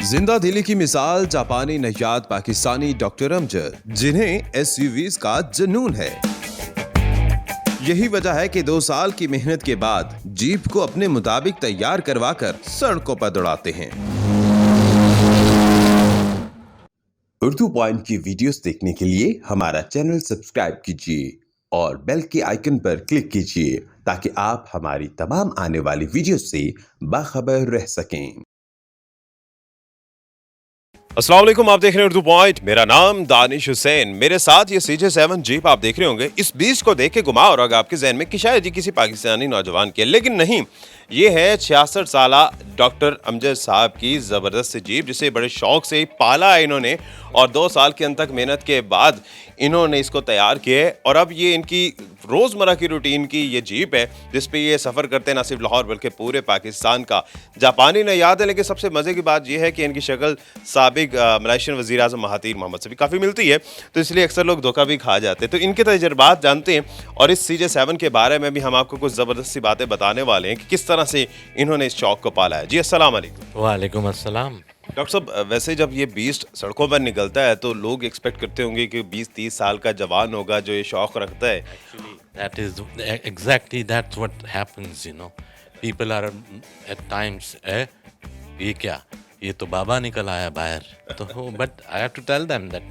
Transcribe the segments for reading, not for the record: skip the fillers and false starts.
जिंदा दिली की मिसाल जापानी नयाद पाकिस्तानी डॉक्टर अमजद, जिन्हें एसयूवीज का जुनून है। यही वजह है कि 2 साल की मेहनत के बाद जीप को अपने मुताबिक तैयार करवाकर सड़कों पर दौड़ाते हैं। उर्दू पॉइंट की वीडियोस देखने के लिए हमारा चैनल सब्सक्राइब कीजिए और बेल के आइकन पर क्लिक कीजिए ताकि आप हमारी तमाम आने वाली वीडियोस से बाखबर रह सकें। अस्सलाम वालेकुम, आप देख रहे हैं उर्दू पॉइंट। मेरा नाम दानिश हुसैन। मेरे साथ ये CJ7 जीप आप देख रहे होंगे। इस बीच को देख के गुमा हो रहा आपके जहन में कि शायद ये किसी पाकिस्तानी नौजवान की है, लेकिन नहीं, ये है 66 साला डॉक्टर अमजद साहब की ज़बरदस्त जीप, जिसे बड़े शौक से पाला है इन्होंने और 2 साल के अनथक मेहनत के बाद इन्होंने इसको तैयार किया है। और अब ये इनकी रोज़मर्रा की रूटीन की ये जीप है जिस पे ये सफ़र करते हैं, ना सिर्फ लाहौर बल्कि पूरे पाकिस्तान का। जापानी नयाद है, लेकिन सबसे मज़े की बात यह है कि इनकी शक्ल साबिक मलेशियन वज़ीर आज़म महातीर मोहम्मद से भी काफ़ी मिलती है, तो इसलिए अक्सर लोग धोखा भी खा जाते हैं। तो इनके तजुर्बात जानते हैं और इस CJ7 के बारे में भी हम आपको कुछ ज़बरदस्त सी बातें बताने वाले हैं कि किस तरह से इन्होंने इस शौक को पाला है। जी अस्सलाम वालेकुम। वालेकुम अस्सलाम। डॉक्टर साहब, वैसे जब ये बीस्ट सड़कों पर निकलता है तो लोग एक्सपेक्ट करते होंगे कि 20-30 साल का जवान होगा जो ये शौक रखता है। That is exactly that's what happens, you know. People are at times, ये क्या? ये तो बाबा निकल आया बाहर। तो but I have to tell them that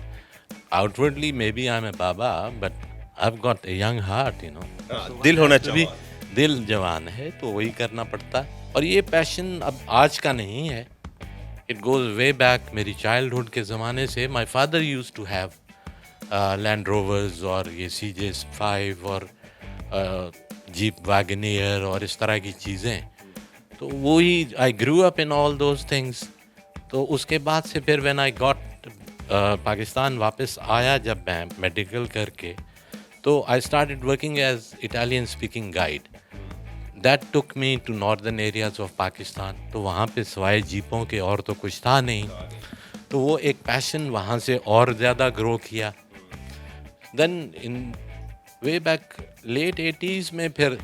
outwardly maybe I'm a baba, but I've got a young heart, you know. दिल होना भी चाहिए। दिल जवान है तो वही करना पड़ता है। और ये पैशन अब आज का नहीं है। It goes way back मेरी चाइल्डहुड के ज़माने से। My father used to have Land Rovers और ये CJ5 और जीप वैगनियर और इस तरह की चीज़ें। तो वही I grew up in all those things. तो उसके बाद से फिर व्हेन आई गॉट पाकिस्तान वापस आया जब मैं मेडिकल करके, तो I started working as Italian speaking guide. That took me to northern areas of Pakistan. तो वहाँ पे सिवाय जीपों के और तो कुछ था नहीं, तो वो एक पैशन वहाँ से और ज़्यादा ग्रो किया। Then in way back late 80s में फिर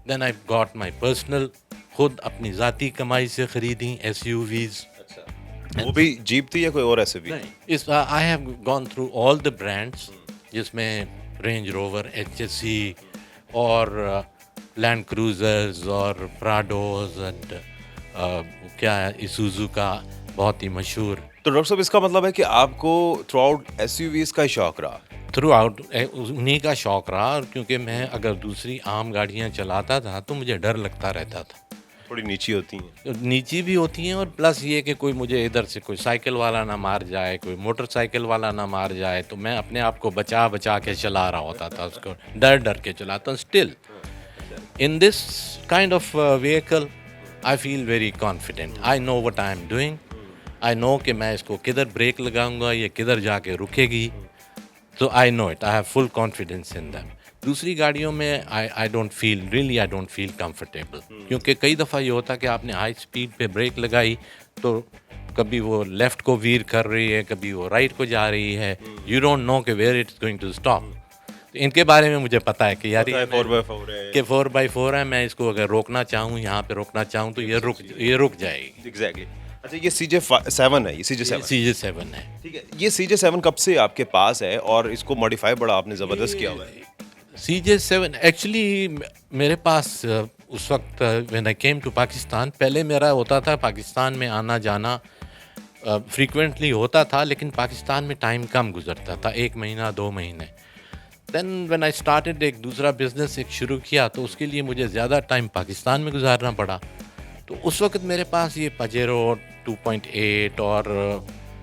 then I got my personal, खुद अपनी ज़ाती कमाई से ख़रीदी SUVs। वो भी जीप थी या कोई और ऐसे भी? इस I have gone through all the brands, जिसमें रेंज रोवर, HSE और लैंड क्रूज़र्स और प्राडोज एंड क्या है, इसूज़ू का बहुत ही मशहूर। तो डॉक्टर साहब, इसका मतलब है कि आपको थ्रू आउट SUVs का ही शौक रहा? थ्रू आउट उन्हीं का शौक़ रहा। और क्योंकि मैं अगर दूसरी आम गाड़ियाँ चलाता था तो मुझे डर लगता रहता था। थोड़ी नीची होती हैं। नीची भी होती हैं और प्लस ये कि कोई मुझे इधर से कोई साइकिल वाला ना मार जाए, कोई मोटरसाइकिल वाला ना मार जाए, तो मैं अपने आप को बचा बचा के चला रहा होता था, उसको डर डर के चलाता हूँ। Still in this kind of vehicle I feel very confident. I know what I am doing. I know कि मैं इसको किधर ब्रेक लगाऊंगा, ये किधर जाके रुकेगी। तो I know it, I have full confidence in them. दूसरी गाड़ियों में आई डोंट फील कंफर्टेबल, क्योंकि कई दफ़ा ये होता है कि आपने हाई स्पीड पे ब्रेक लगाई तो कभी वो लेफ़्ट को वीर कर रही है, कभी वो राइट को जा रही है। यू डोंट नो कि where it's going to stop. तो इनके बारे में मुझे पता है कि यार ये 4x4 है कि 4x4 है, मैं इसको अगर रोकना चाहूँ, यहाँ पे रोकना चाहूँ तो ये रुक जाएगी। एग्जैक्टली। अच्छा, ये CJ7 है, ये CJ7 है। ठीक है। ये CJ7 कब से आपके पास है और इसको मॉडिफाई बड़ा आपने ज़बरदस्त किया हुआ है? CJ7 एक्चुअली मेरे पास उस वक्त when I came to Pakistan, पहले मेरा होता था पाकिस्तान में आना जाना फ्रीक्वेंटली होता था, लेकिन पाकिस्तान में टाइम कम गुजरता था, 1 महीना 2 महीने। देन व्हेन आई स्टार्टेड एक दूसरा बिजनेस शुरू किया, तो उसके लिए मुझे ज़्यादा टाइम पाकिस्तान में गुजारना पड़ा। तो उस वक्त मेरे पास ये पजेरो 2.8 और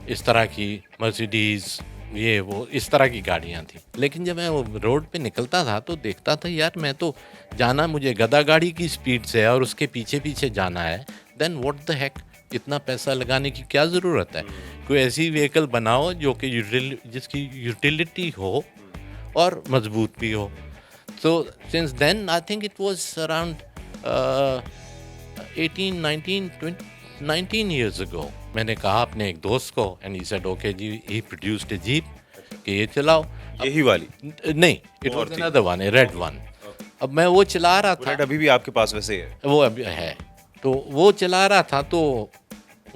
इस तरह की मर्सिडीज़, ये वो इस तरह की गाड़ियाँ थी। लेकिन जब मैं वो रोड पे निकलता था तो देखता था यार, मैं तो जाना मुझे गधा गाड़ी की स्पीड से है और उसके पीछे पीछे जाना है। देन व्हाट द हेक, इतना पैसा लगाने की क्या ज़रूरत है? कोई ऐसी व्हीकल बनाओ जो कि जिसकी यूटिलिटी हो और मजबूत भी हो। So since then I think it was around 19 years ago, मैंने कहा अपने एक दोस्त को, and he said okay ji, he produced a jeep कि ये चलाओ। यही वाली? नहीं, it was another one, a red one. अब मैं वो चला रहा था। रेड अभी भी आपके पास वैसे है? वो अभी है। तो वो चला रहा था तो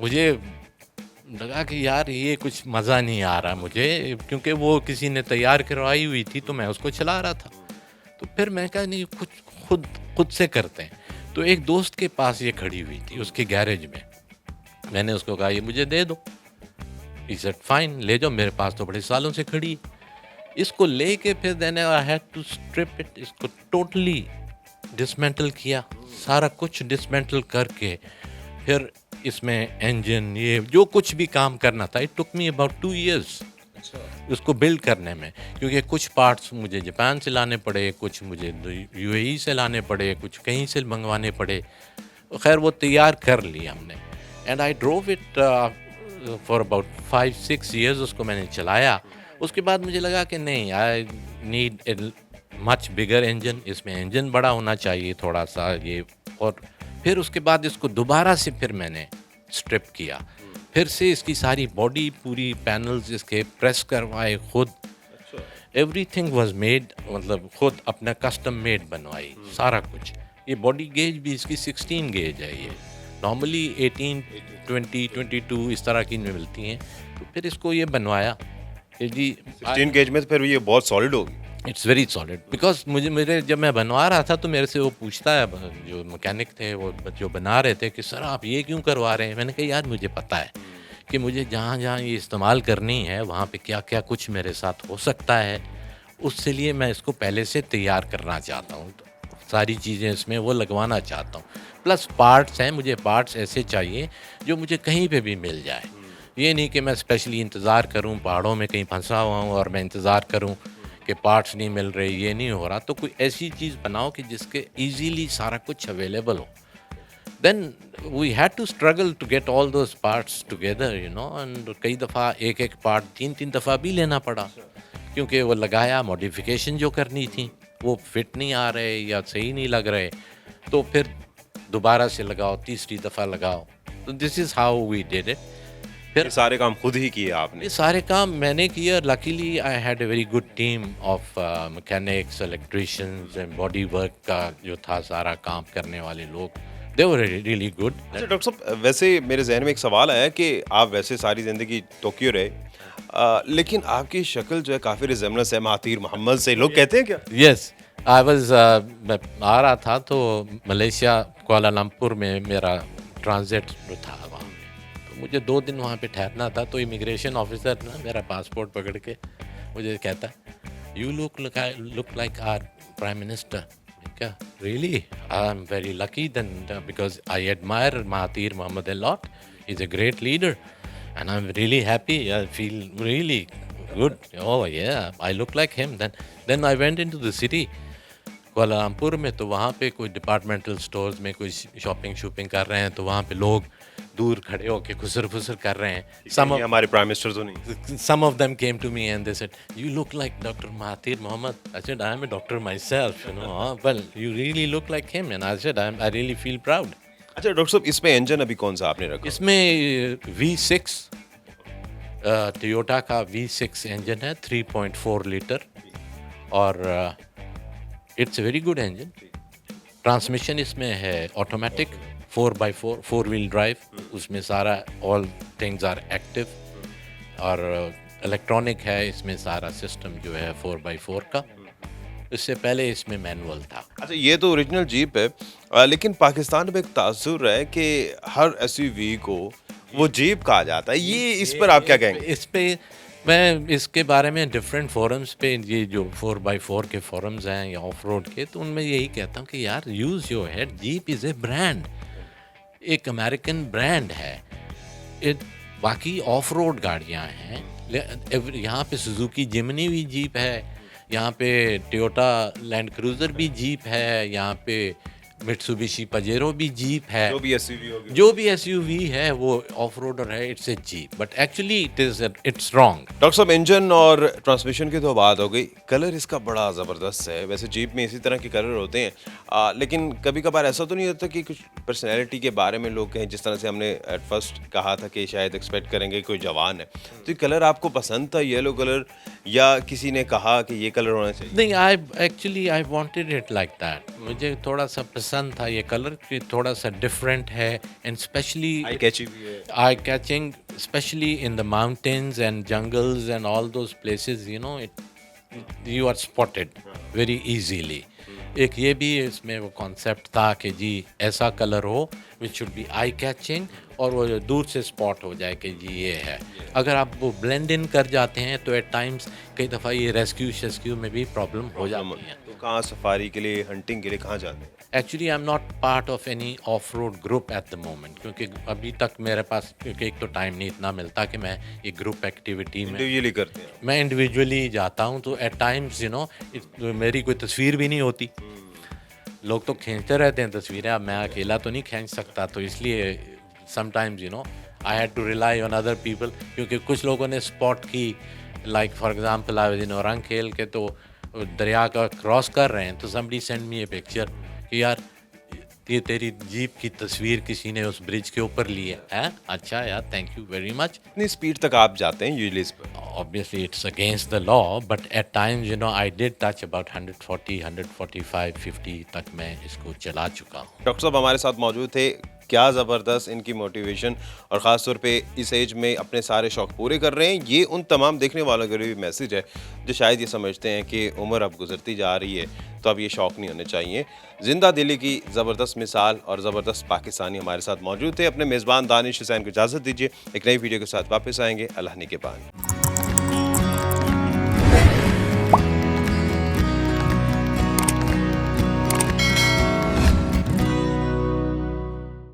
मुझे लगा कि यार ये कुछ मज़ा नहीं आ रहा मुझे, क्योंकि वो किसी ने तैयार करवाई हुई थी तो मैं उसको चला रहा था। तो फिर मैं कहा नहीं, कुछ खुद खुद से करते हैं। तो एक दोस्त के पास ये खड़ी हुई थी उसके गैरेज में। मैंने उसको कहा ये मुझे दे दो। ही सेड फाइन, ले जाओ, मेरे पास तो बड़े सालों से खड़ी है। इसको लेके फिर then I had to strip it, इसको टोटली डिसमेंटल किया, सारा कुछ डिसमेंटल करके फिर इसमें इंजन, ये जो कुछ भी काम करना था, it took me about 2 years उसको बिल्ड करने में, क्योंकि कुछ पार्ट्स मुझे जापान से लाने पड़े, कुछ मुझे यूएई से लाने पड़े, कुछ कहीं से मंगवाने पड़े। खैर वो तैयार कर लिया हमने, and I drove it for about 5-6 years उसको मैंने चलाया। उसके बाद मुझे लगा कि नहीं, I need a much bigger engine, इसमें इंजन बड़ा होना चाहिए थोड़ा सा ये। और फिर उसके बाद इसको दोबारा से फिर मैंने स्ट्रिप किया, फिर से इसकी सारी बॉडी, पूरी पैनल्स इसके प्रेस करवाए खुद, एवरीथिंग वाज मेड, मतलब खुद अपना कस्टम मेड बनवाई सारा कुछ। ये बॉडी गेज भी इसकी 16 गेज है, ये नॉर्मली 18, 20, 22 इस तरह की मिलती हैं। तो फिर इसको ये बनवाया कि जी 16 गेज में तो फिर ये बहुत सॉलिड होगी। इट्स वेरी सॉलिड, बिकॉज मेरे जब मैं बनवा रहा था तो मेरे से वो पूछता है, जो मैकेनिक थे वो जो बना रहे थे, कि सर आप ये क्यों करवा रहे हैं। मैंने कहा यार मुझे पता है कि मुझे जहाँ जहाँ ये इस्तेमाल करनी है वहाँ पे क्या क्या कुछ मेरे साथ हो सकता है, उससे लिए मैं इसको पहले से तैयार करना चाहता हूँ। तो सारी चीज़ें इसमें वो लगवाना चाहता हूँ। प्लस पार्ट्स हैं, मुझे पार्ट्स ऐसे चाहिए जो मुझे कहीं पे भी मिल जाए। ये नहीं कि मैं स्पेशली इंतज़ार करूँ, पहाड़ों में कहीं फंसा हुआ हूँ और मैं इंतज़ार करूँ कि पार्ट्स नहीं मिल रहे, ये नहीं हो रहा। तो कोई ऐसी चीज़ बनाओ कि जिसके ईजीली सारा कुछ अवेलेबल हो। Then we had to struggle to get all those parts together, you know, and कई दफ़ा एक पार्ट 3 दफ़ा भी लेना पड़ा, क्योंकि वो लगाया, मॉडिफिकेशन जो करनी थी वो फिट नहीं आ रहे या सही नहीं लग रहे, तो फिर दोबारा से लगाओ, तीसरी दफ़ा लगाओ। तो this is how we did it. ये सारे काम खुद ही किए आपने? ये सारे काम मैंने किया। Luckily I had a very good team of mechanics, electricians and body work का जो था सारा काम करने वाले लोग, दे वर रियली गुड। अच्छा डॉक्टर साहब, वैसे मेरे जहन में एक सवाल आया कि आप वैसे सारी ज़िंदगी टोक्यो रहे, लेकिन आपकी शक्ल जो है काफ़ी रिजेम्बलेंस है महातीर मोहम्मद से, लोग कहते हैं क्या? यस, आई वाज, मैं आ रहा था तो मलेशिया कुआलालंपुर में मेरा ट्रांजिट था वहाँ पे, तो मुझे 2 दिन वहाँ पे ठहरना था। तो इमिग्रेशन ऑफिसर ना मेरा पासपोर्ट पकड़ के मुझे कहता है you look like our prime minister. क्या really? I am very lucky then, because I admire Mahathir Mohamad a lot. He's a great leader and I'm really happy. I feel really good. Oh yeah, I look like him. Then I went into the city, Kuala Lumpur में। तो वहाँ पे कोई departmental stores में कोई shopping कर रहे हैं, तो वहाँ पे लोग दूर खड़े होके खुसर फुसर कर रहे हैं। ये हमारे प्राइम मिनिस्टर तो नहीं। Some of them came to me and they said, "You look like Dr. Mahathir Mohamad." I said, "I am a doctor myself, you know." "Oh, well, you really look like him." And I said, I really feel proud. अच्छा doctor साहब, इसमें engine अभी कौन सा आपने रखा? इसमें V6 Toyota का V6 इंजन है, 3.4 लीटर, और it's very good engine. Transmission इसमें है ऑटोमेटिक 4x4 4 व्हील ड्राइव, उसमें सारा ऑल थिंग्स आर एक्टिव, और इलेक्ट्रॉनिक है इसमें सारा सिस्टम जो है 4x4 का। इससे पहले इसमें मैनुअल था। अच्छा, ये तो ओरिजिनल जीप है, लेकिन पाकिस्तान में एक तासुर है कि हर एसयूवी को वो जीप कहा जाता है। ये इस पर आप क्या कहेंगे? इस पे मैं इसके बारे में डिफरेंट फोरम्स पे, ये जो 4x4 के फोरम्स हैं या ऑफ रोड के, तो उनमें यही कहता हूँ कि यार use your head, jeep is a brand, एक अमेरिकन ब्रांड है। बाकी ऑफ रोड गाड़ियाँ हैं, यहाँ पे सुजुकी जिमनी भी जीप है, यहाँ पे टोयोटा लैंड क्रूज़र भी जीप है, यहाँ पे मित्सुबिशी पजेरो भी जीप है। जो भी एसयूवी है वो ऑफ रोडर है, it's a jeep, but actually it's wrong. Doctor साहब, इंजन और ट्रांसमिशन की तो बात हो गई, कलर इसका बड़ा ज़बरदस्त है। वैसे जीप में इसी तरह के कलर होते हैं, लेकिन कभी कभार ऐसा तो नहीं होता कि कुछ पर्सनैलिटी के बारे में लोग कहें, जिस तरह से हमने एट फर्स्ट कहा था कि शायद एक्सपेक्ट करेंगे कोई जवान है, तो ये कलर आपको पसंद था, येलो कलर, या किसी ने कहा कि ये कलर होना चाहिए? नहीं, I wanted it like that. मुझे थोड़ा सा पसंद था ये कलर कि थोड़ा सा डिफरेंट है एंड स्पेशली आई कैची भी है। eye catching, especially in the mountains and jungles and all those places, you know, you are spotted very easily. एक ये भी इसमें वो कॉन्सेप्ट था कि जी ऐसा कलर हो which should be eye catching और वो जो दूर से स्पॉट हो जाए कि जी ये है। अगर आप वो ब्लेंड इन कर जाते हैं तो एट टाइम्स कई दफ़ा ये रेस्क्यू में भी प्रॉब्लम हो जाती है। तो कहाँ सफारी के लिए, हंटिंग के लिए कहाँ जाते हैं? Actually I am not part of any of road group at the moment, क्योंकि अभी तक मेरे पास क्योंकि एक तो टाइम नहीं इतना मिलता कि मैं ये ग्रुप एक्टिविटी में इंडिविजुअली करते हैं। मैं इंडिविजुअली जाता हूँ। तो एट टाइम्स यू नो मेरी कोई तस्वीर भी नहीं होती, लोग तो खींचते रहते हैं तस्वीरें, अब मैं अकेला तो नहीं खींच सकता, तो इसलिए sometimes you know I had to rely on other people, क्योंकि कुछ लोगों ने स्पॉट की, like for example I was in Arang Kel के तो दरिया का क्रॉस कर रहे हैं तो समबडी सेंड मी ए पिक्चर कि यार ये तेरी जीप की तस्वीर किसी ने उस ब्रिज के ऊपर ली है। अच्छा यार, थैंक यू वेरी मच। कितनी स्पीड तक आप जाते हैं यूजुअली इस पर? Obviously, it's against the law, but at times, you know, I did touch about 140, 145, 50 तक मैं इसको चला चुका हूँ। डॉक्टर साहब हमारे साथ मौजूद थे। क्या ज़बरदस्त इनकी मोटिवेशन और ख़ास तौर पे इस एज में अपने सारे शौक़ पूरे कर रहे हैं। ये उन तमाम देखने वालों के लिए भी मैसेज है जो शायद ये समझते हैं कि उम्र अब गुजरती जा रही है तो अब ये शौक़ नहीं होने चाहिए। ज़िंदा दिली की ज़बरदस्त मिसाल और ज़बरदस्त पाकिस्तानी हमारे साथ मौजूद थे। अपने मेज़बान दानिश हुसैन को इजाज़त दीजिए। एक नई वीडियो के साथ वापस आएंगे। अल्लाह निगहबान।